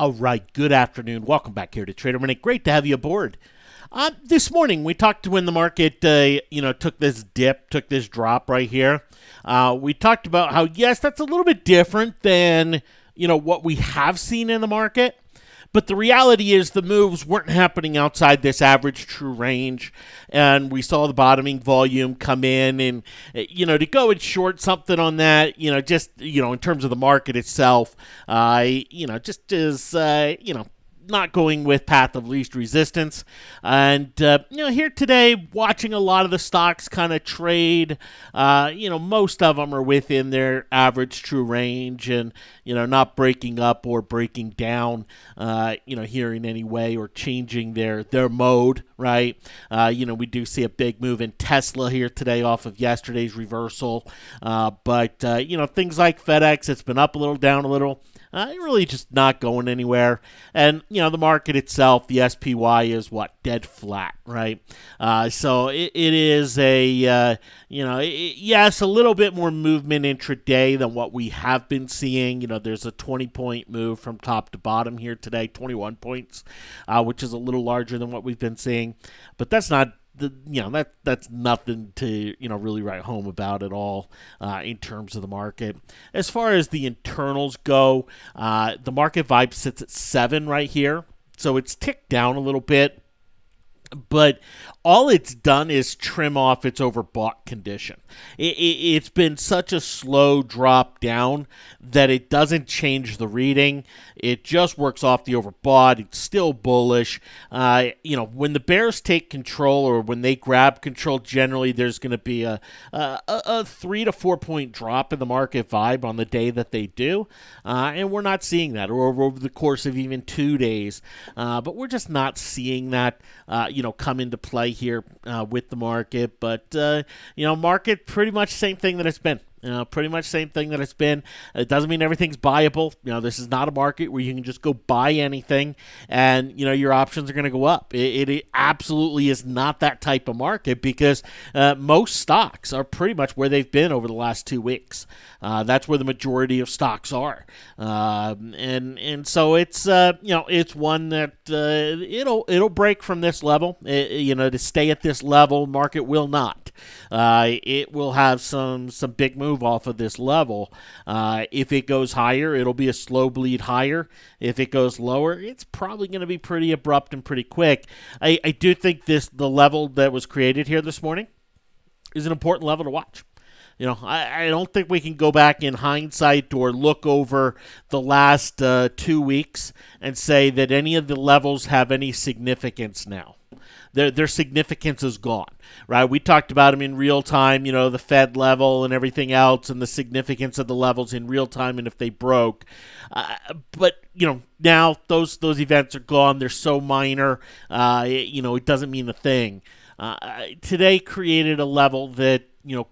All right, good afternoon. Welcome back here to Trader Minute. Great to have you aboard. This morning, we talked when the market, took this dip, took this drop right here. We talked about how, yes, that's a little bit different than, what we have seen in the market. But the reality is the moves weren't happening outside this average true range. And we saw the bottoming volume come in. And, to go and short something on that, in terms of the market itself, just as, not going with path of least resistance. And, here today, watching a lot of the stocks kind of trade, most of them are within their average true range and, not breaking up or breaking down, here in any way or changing their mode, right? We do see a big move in Tesla here today off of yesterday's reversal. But things like FedEx, it's been up a little, down a little. Really just not going anywhere. And, the market itself, the SPY is dead flat, right? So it is yes, a little bit more movement intraday than what we have been seeing. There's a 20-point move from top to bottom here today, 21 points, which is a little larger than what we've been seeing. But that's not that's nothing to really write home about at all in terms of the market. As far as the internals go, the MarketVibe sits at 7 right here, so it's ticked down a little bit. But all it's done is trim off its overbought condition. It's been such a slow drop down that it doesn't change the reading. It just works off the overbought. It's still bullish. When the bears take control or when they grab control, generally there's going to be a 3 to 4 point drop in the MarketVibe on the day that they do. And we're not seeing that, or over the course of even 2 days. But we're just not seeing that, come into play here with the market. But, market pretty much same thing that it's been. Pretty much same thing that it's been. It doesn't mean everything's buyable. This is not a market where you can just go buy anything and, your options are going to go up. It absolutely is not that type of market because most stocks are pretty much where they've been over the last 2 weeks. That's where the majority of stocks are. And so it's, it's one that it'll break from this level. To stay at this level, market will not. It will have some big moves off of this level. If it goes higher, it'll be a slow bleed higher. If it goes lower, it's probably going to be pretty abrupt and pretty quick. I do think the level that was created here this morning is an important level to watch. I don't think we can go back in hindsight or look over the last 2 weeks and say that any of the levels have any significance now. Their significance is gone, right? We talked about them in real time, the Fed level and everything else and the significance of the levels in real time and if they broke. But, now those events are gone. They're so minor, it doesn't mean a thing. Today created a level that,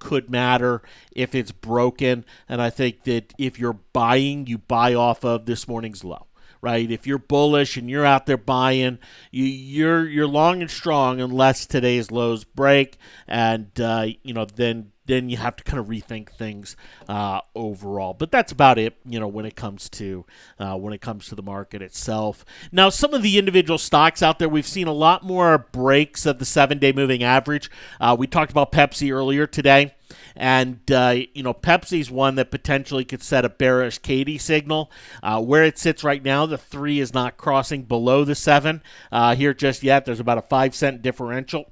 could matter if it's broken. And I think that if you're buying, you buy off of this morning's low. Right, if you're bullish and you're out there buying, you're long and strong unless today's lows break, and then you have to kind of rethink things overall. But that's about it, when it comes to the market itself. Now, some of the individual stocks out there, we've seen a lot more breaks of the 7-day moving average. We talked about Pepsi earlier today. And, Pepsi's one that potentially could set a bearish Katie signal. Where it sits right now, the 3 is not crossing below the 7 here just yet. There's about a 5-cent differential.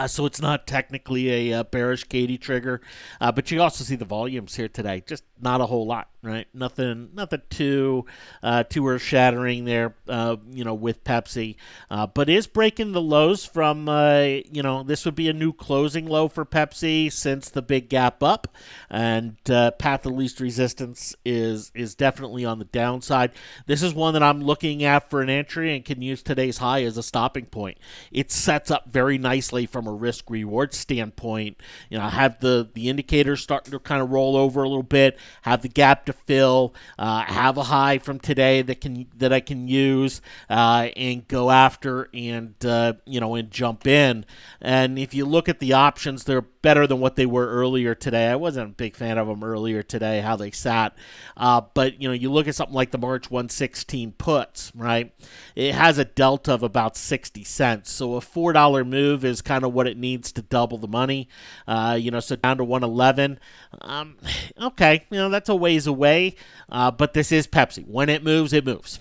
So it's not technically a bearish Katie trigger. But you also see the volumes here today. Just not a whole lot, right? Nothing too earth-shattering there, with Pepsi. But is breaking the lows from, this would be a new closing low for Pepsi since the big gap up. And path of least resistance is definitely on the downside. This is one that I'm looking at for an entry and can use today's high as a stopping point. It sets up very nicely from a risk-reward standpoint. Have the indicators starting to kind of roll over a little bit, have the gap to fill, have a high from today that I can use and go after and and jump in. And if you look at the options, they're better than what they were earlier today. I wasn't a big fan of them earlier today, how they sat. But, you look at something like the March 116 puts, right? It has a delta of about 60 cents. So a $4 move is kind of what it needs to double the money. So down to 111. Okay, that's a ways away. But this is Pepsi. When it moves,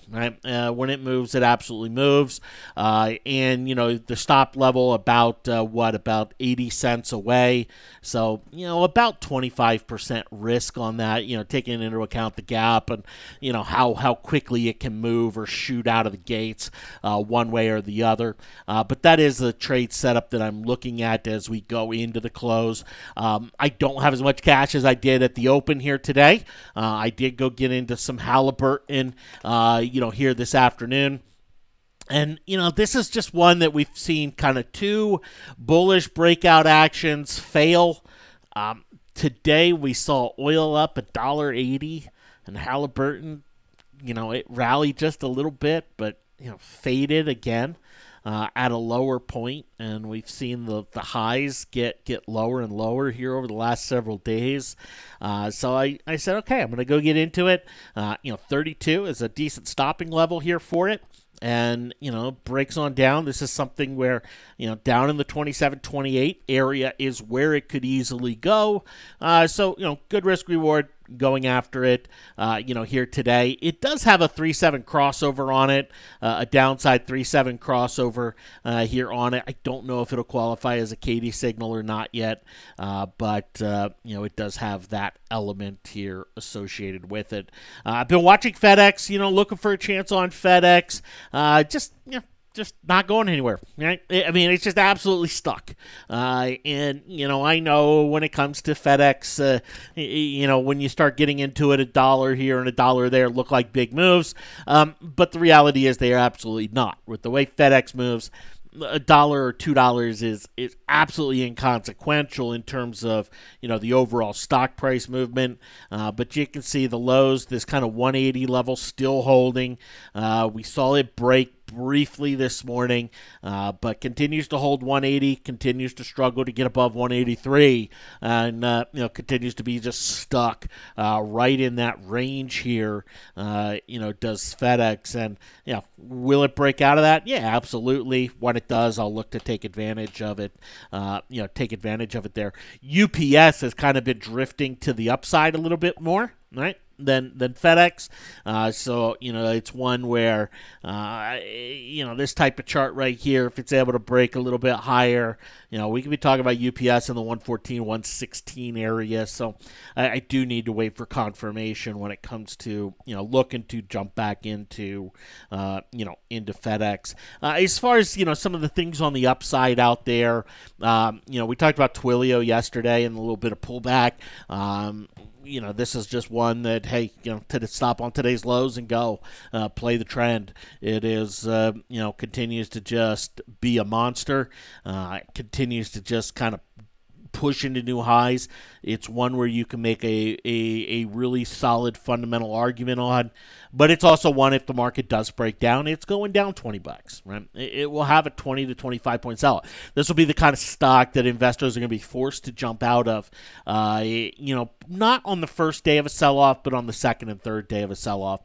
right? When it moves, it absolutely moves. And the stop level about 80 cents away. So about 25% risk on that. Taking into account the gap and how quickly it can move or shoot out of the gates one way or the other. But that is the trade setup that I'm looking at as we go into the close. I don't have as much cash as I did at the open here today. I did go get into some Halliburton, here this afternoon. And, this is just one that we've seen kind of two bullish breakout actions fail. Today we saw oil up $1.80 and Halliburton, it rallied just a little bit, but, faded again at a lower point. And we've seen the highs get lower and lower here over the last several days. So I said, okay, I'm going to go get into it. 32 is a decent stopping level here for it. And, breaks on down. This is something where, down in the 27-28 area is where it could easily go. So, good risk reward going after it, here today. It does have a 3-7 crossover on it, a downside 3-7 crossover here on it. I don't know if it'll qualify as a KD signal or not yet, but, it does have that element here associated with it. I've been watching FedEx, looking for a chance on FedEx. Just not going anywhere, right? I mean, it's just absolutely stuck. And, I know when it comes to FedEx, when you start getting into it, $1 here and $1 there look like big moves. But the reality is they are absolutely not. With the way FedEx moves, $1 or $2 is absolutely inconsequential in terms of the overall stock price movement. But you can see the lows, this kind of 180 level still holding. We saw it break briefly this morning, but continues to hold 180, continues to struggle to get above 183, and continues to be just stuck right in that range here. Does FedEx, and will it break out of that? Yeah, absolutely. When it does, I'll look to take advantage of it. Take advantage of it there. UPS has kind of been drifting to the upside a little bit more, right? Than FedEx. So, it's one where, this type of chart right here, if it's able to break a little bit higher, we could be talking about UPS in the 114, 116 area. So I do need to wait for confirmation when it comes to, looking to jump back into, into FedEx. As far as, some of the things on the upside out there, we talked about Twilio yesterday and a little bit of pullback. This is just one that, hey, to stop on today's lows and go, play the trend. It is, continues to just be a monster. Continues to just kind of push into new highs. It's one where you can make a really solid fundamental argument on, but it's also one, if the market does break down, it's going down $20, right? It will have a 20 to 25 point sell. This will be the kind of stock that investors are going to be forced to jump out of, not on the first day of a sell-off, but on the second and third day of a sell-off.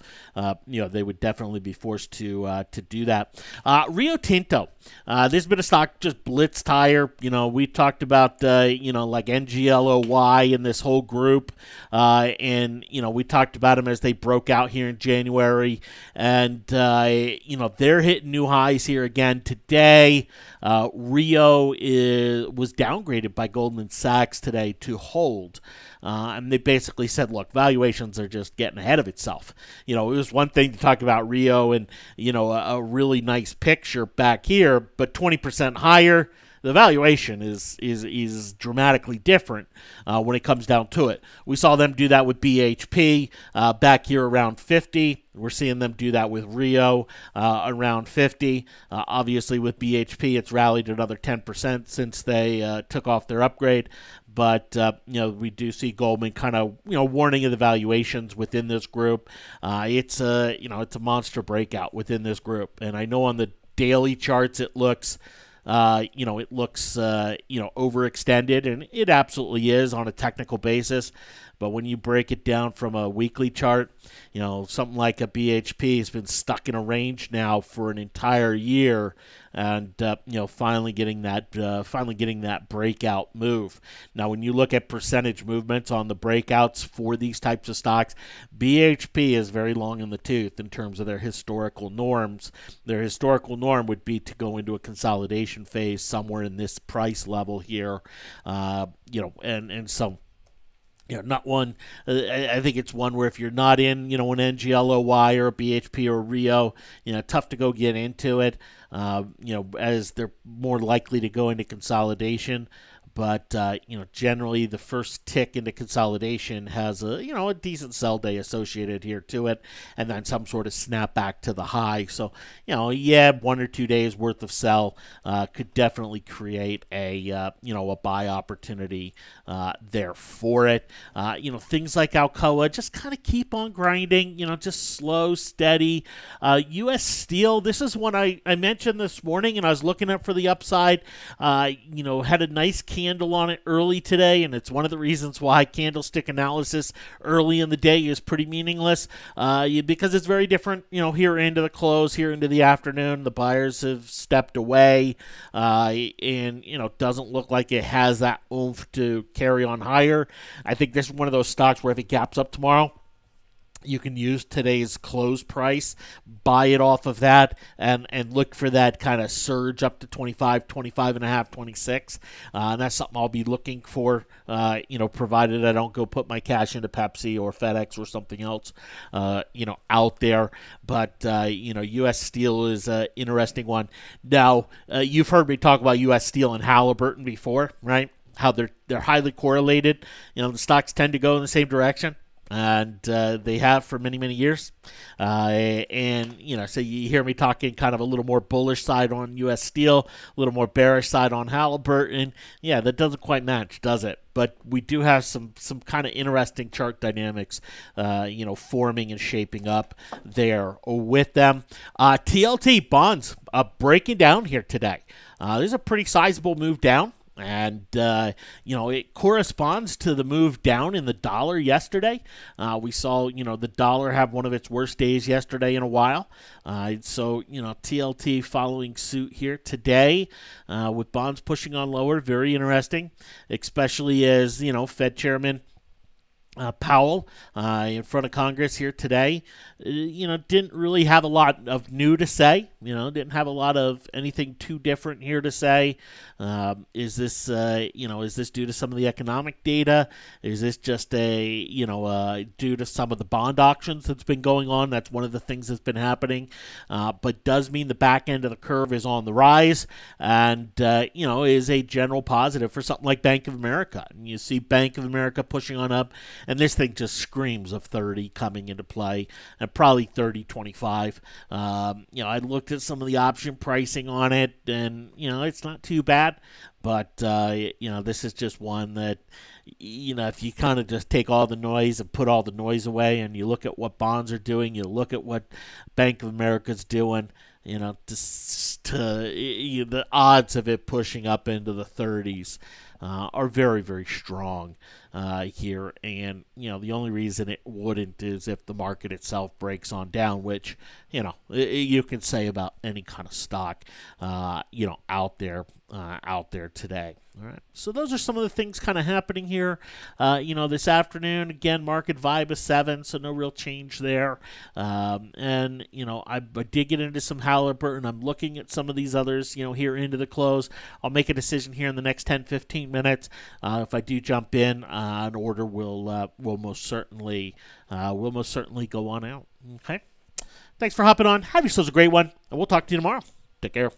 They would definitely be forced to do that. Rio Tinto, this has been a stock just blitzed higher. We talked about, like NGLOY in this whole group, and, we talked about them as they broke out here in January, and, they're hitting new highs here again today. Rio was downgraded by Goldman Sachs today to hold. And they basically said, look, valuations are just getting ahead of itself. It was one thing to talk about Rio and, a really nice picture back here, but 20% higher. The valuation is dramatically different when it comes down to it. We saw them do that with BHP back here around 50. We're seeing them do that with Rio around 50. Obviously, with BHP, it's rallied another 10% since they took off their upgrade. But, we do see Goldman kind of, warning of the valuations within this group. It's a monster breakout within this group. And I know on the daily charts it looks it looks, overextended, and it absolutely is on a technical basis. But when you break it down from a weekly chart, something like a BHP has been stuck in a range now for an entire year, and finally getting that breakout move. Now, when you look at percentage movements on the breakouts for these types of stocks, BHP is very long in the tooth in terms of their historical norms. Their historical norm would be to go into a consolidation phase somewhere in this price level here, and so. Not one. I think it's one where if you're not in, an NGLOY or a BHP or a Rio, tough to go get into it. As they're more likely to go into consolidation. But generally the first tick into consolidation has a decent sell day associated here to it, and then some sort of snapback to the high. So 1 or 2 days worth of sell could definitely create a buy opportunity there for it. Things like Alcoa just kind of keep on grinding. Just slow, steady. U.S. Steel. This is one I mentioned this morning, and I was looking up for the upside. Had a nice candle on it early today, and it's one of the reasons why candlestick analysis early in the day is pretty meaningless, because it's very different, here into the close, here into the afternoon. The buyers have stepped away, and, doesn't look like it has that oomph to carry on higher. I think this is one of those stocks where if it gaps up tomorrow, you can use today's close price, buy it off of that, and look for that kind of surge up to 25, 25 and a half, 26. And that's something I'll be looking for, provided I don't go put my cash into Pepsi or FedEx or something else, out there. But, U.S. Steel is an interesting one. Now, you've heard me talk about U.S. Steel and Halliburton before, right? How they're highly correlated. The stocks tend to go in the same direction. And they have for many, many years. So you hear me talking kind of a little more bullish side on U.S. Steel, a little more bearish side on Halliburton. Yeah, that doesn't quite match, does it? But we do have some kind of interesting chart dynamics, forming and shaping up there with them. TLT bonds breaking down here today. There's a pretty sizable move down. And, it corresponds to the move down in the dollar yesterday. We saw, the dollar have one of its worst days yesterday in a while. So, TLT following suit here today with bonds pushing on lower. Very interesting, especially as, Fed Chairman Powell in front of Congress here today, didn't really have a lot of new to say. Didn't have a lot of anything too different here to say. Is this due to some of the economic data? Is this just due to some of the bond auctions that's been going on? That's one of the things that's been happening, but does mean the back end of the curve is on the rise, and is a general positive for something like Bank of America. And you see Bank of America pushing on up. And this thing just screams of 30 coming into play, and probably 30.25. I looked at some of the option pricing on it, and it's not too bad. But this is just one that if you kind of just take all the noise and put all the noise away, and you look at what bonds are doing, you look at what Bank of America's doing. The odds of it pushing up into the 30s are very, very strong here. And, the only reason it wouldn't is if the market itself breaks on down, which, you can say about any kind of stock, out there today. All right. So those are some of the things kind of happening here, this afternoon. Again, MarketVibe is 7, so no real change there. And, I did get into some Halliburton. I'm looking at some of these others, here into the close. I'll make a decision here in the next 10, 15 minutes. If I do jump in, an order will most certainly go on out. Okay. Thanks for hopping on. Have yourselves a great one, and we'll talk to you tomorrow. Take care.